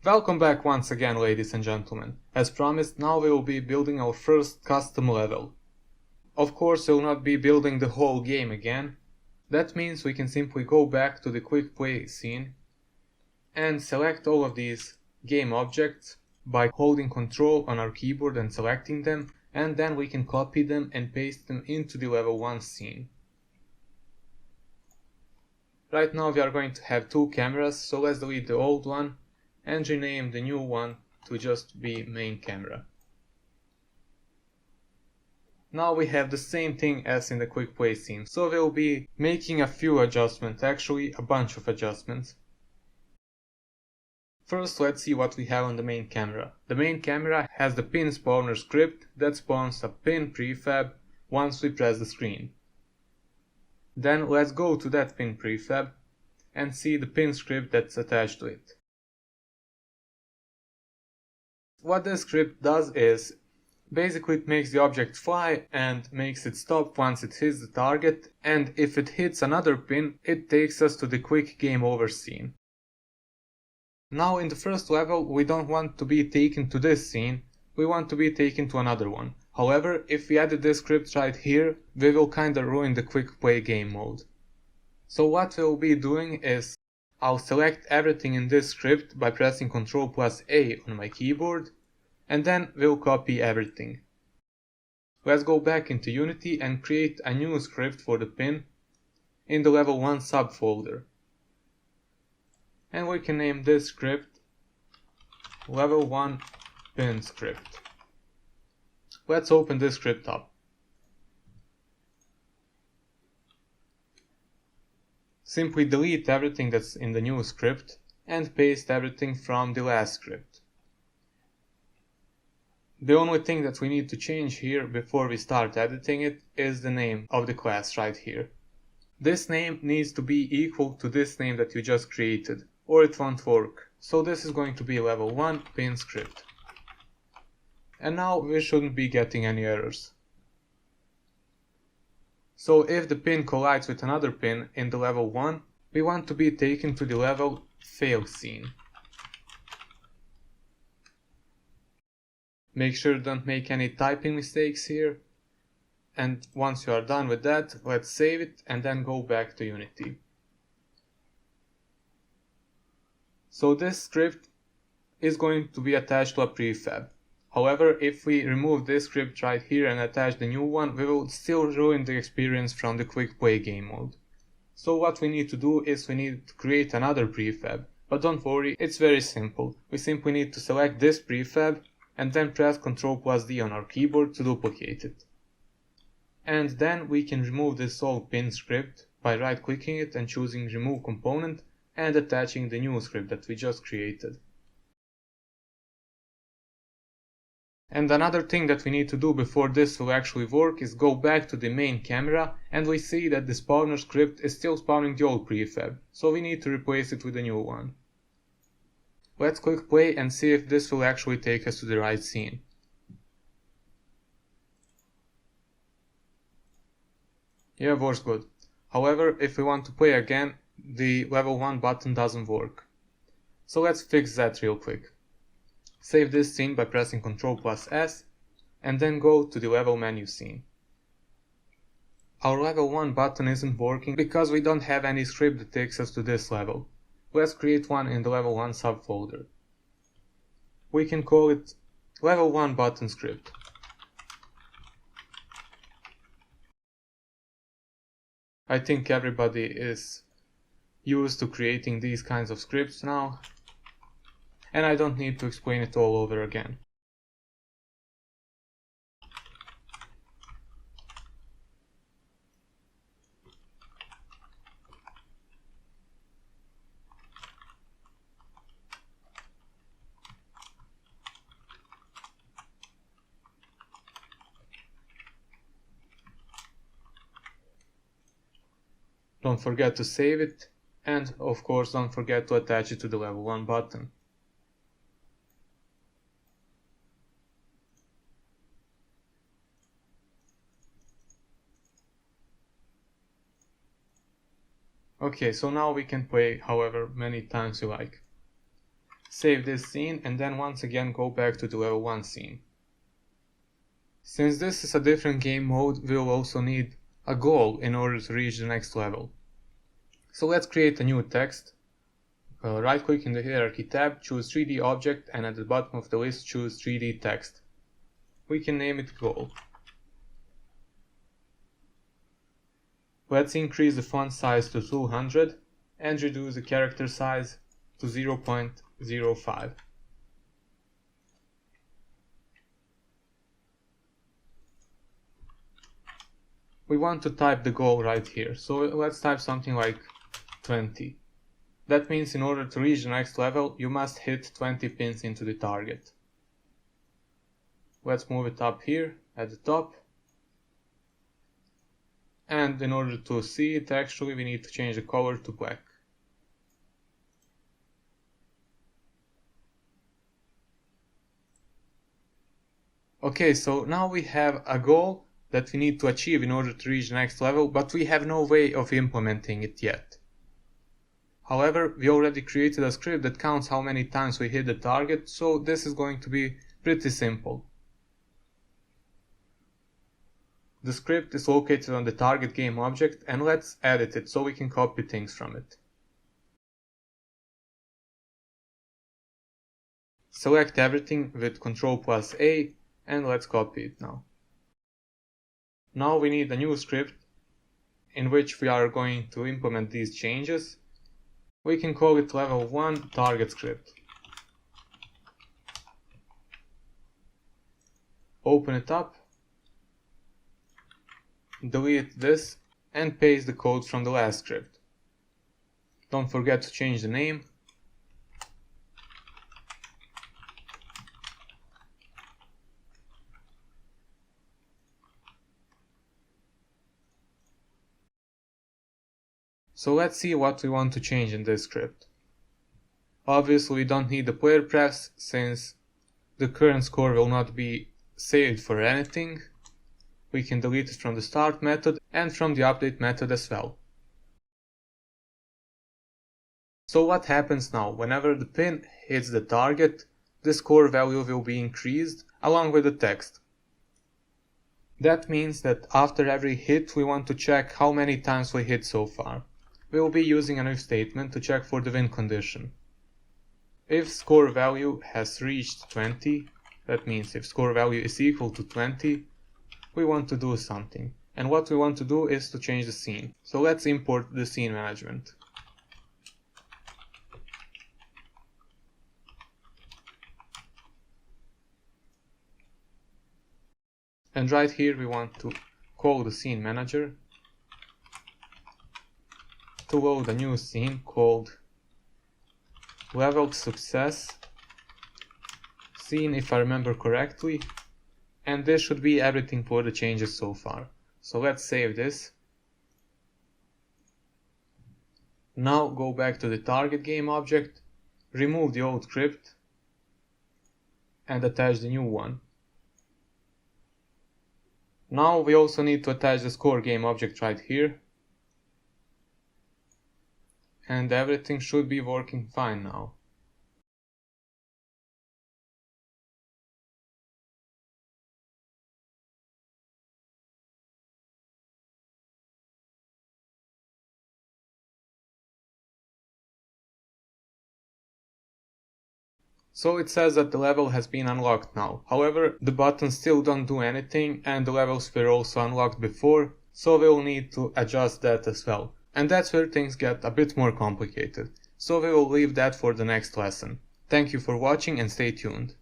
Welcome back once again, ladies and gentlemen. As promised, now we will be building our first custom level. Of course, we will not be building the whole game again. That means we can simply go back to the quick play scene and select all of these game objects by holding Ctrl on our keyboard and selecting them, and then we can copy them and paste them into the level 1 scene. Right now we are going to have two cameras, so let's delete the old one and rename the new one to just be main camera. Now we have the same thing as in the quick play scene, so we'll be making a few adjustments, actually a bunch of adjustments. First, let's see what we have on the main camera. The main camera has the pin spawner script that spawns a pin prefab once we press the screen. Then let's go to that pin prefab and see the pin script that's attached to it. What this script does is, basically it makes the object fly and makes it stop once it hits the target, and if it hits another pin, it takes us to the quick game over scene. Now in the first level we don't want to be taken to this scene, we want to be taken to another one. However, if we added this script right here, we will kinda ruin the quick play game mode. So what we'll be doing is, I'll select everything in this script by pressing Ctrl+A on my keyboard, and then we'll copy everything. Let's go back into Unity and create a new script for the pin in the level 1 subfolder. And we can name this script level 1 pin script. Let's open this script up. Simply delete everything that's in the new script and paste everything from the last script. The only thing that we need to change here before we start editing it is the name of the class right here. This name needs to be equal to this name that you just created, or it won't work. So this is going to be level 1 pin script. And now we shouldn't be getting any errors. So if the pin collides with another pin in the level 1, we want to be taken to the level fail scene. Make sure don't make any typing mistakes here. And once you are done with that, let's save it and then go back to Unity. So this script is going to be attached to a prefab. However, if we remove this script right here and attach the new one, we will still ruin the experience from the quick play game mode. So what we need to do is we need to create another prefab. But don't worry, it's very simple. We simply need to select this prefab and then press Ctrl+D on our keyboard to duplicate it. And then we can remove this old pin script by right clicking it and choosing remove component and attaching the new script that we just created. And another thing that we need to do before this will actually work is go back to the main camera, and we see that the spawner script is still spawning the old prefab, so we need to replace it with a new one. Let's click play and see if this will actually take us to the right scene. Yeah, works good. However, if we want to play again, the level 1 button doesn't work. So let's fix that real quick. Save this scene by pressing Ctrl+S and then go to the level menu scene. Our level 1 button isn't working because we don't have any script that takes us to this level. Let's create one in the level 1 subfolder. We can call it level 1 button script. I think everybody is used to creating these kinds of scripts now, and I don't need to explain it all over again. Don't forget to save it, and of course don't forget to attach it to the level 1 button. Okay, so now we can play however many times you like. Save this scene and then once again go back to the level 1 scene. Since this is a different game mode, we will also need a goal in order to reach the next level. So let's create a new text. Right click in the hierarchy tab, choose 3D object, and at the bottom of the list choose 3D text. We can name it goal. Let's increase the font size to 200 and reduce the character size to 0.05. We want to type the goal right here, so let's type something like 20. That means in order to reach the next level, you must hit 20 pins into the target. Let's move it up here at the top. And in order to see it, actually we need to change the color to black. Okay, so now we have a goal that we need to achieve in order to reach the next level, but we have no way of implementing it yet. However, we already created a script that counts how many times we hit the target, so this is going to be pretty simple. The script is located on the target game object, and let's edit it so we can copy things from it. Select everything with Ctrl+A and let's copy it now. Now we need a new script in which we are going to implement these changes. We can call it level 1 target script. Open it up, delete this and paste the code from the last script. Don't forget to change the name. So let's see what we want to change in this script. Obviously we don't need the player prefs since the current score will not be saved for anything. We can delete it from the start method and from the update method as well. So what happens now? Whenever the pin hits the target, the score value will be increased along with the text. That means that after every hit we want to check how many times we hit so far. We will be using an if statement to check for the win condition. If score value has reached 20, that means if score value is equal to 20, we want to do something. And what we want to do is to change the scene. So let's import the scene management. And right here we want to call the scene manager to load a new scene called leveled success scene, if I remember correctly, and this should be everything for the changes so far. So let's save this. Now go back to the target game object, remove the old script and attach the new one. Now we also need to attach the score game object right here. And everything should be working fine now. So it says that the level has been unlocked now. However, the buttons still don't do anything and the levels were also unlocked before, so we'll need to adjust that as well. And that's where things get a bit more complicated. So we will leave that for the next lesson. Thank you for watching and stay tuned.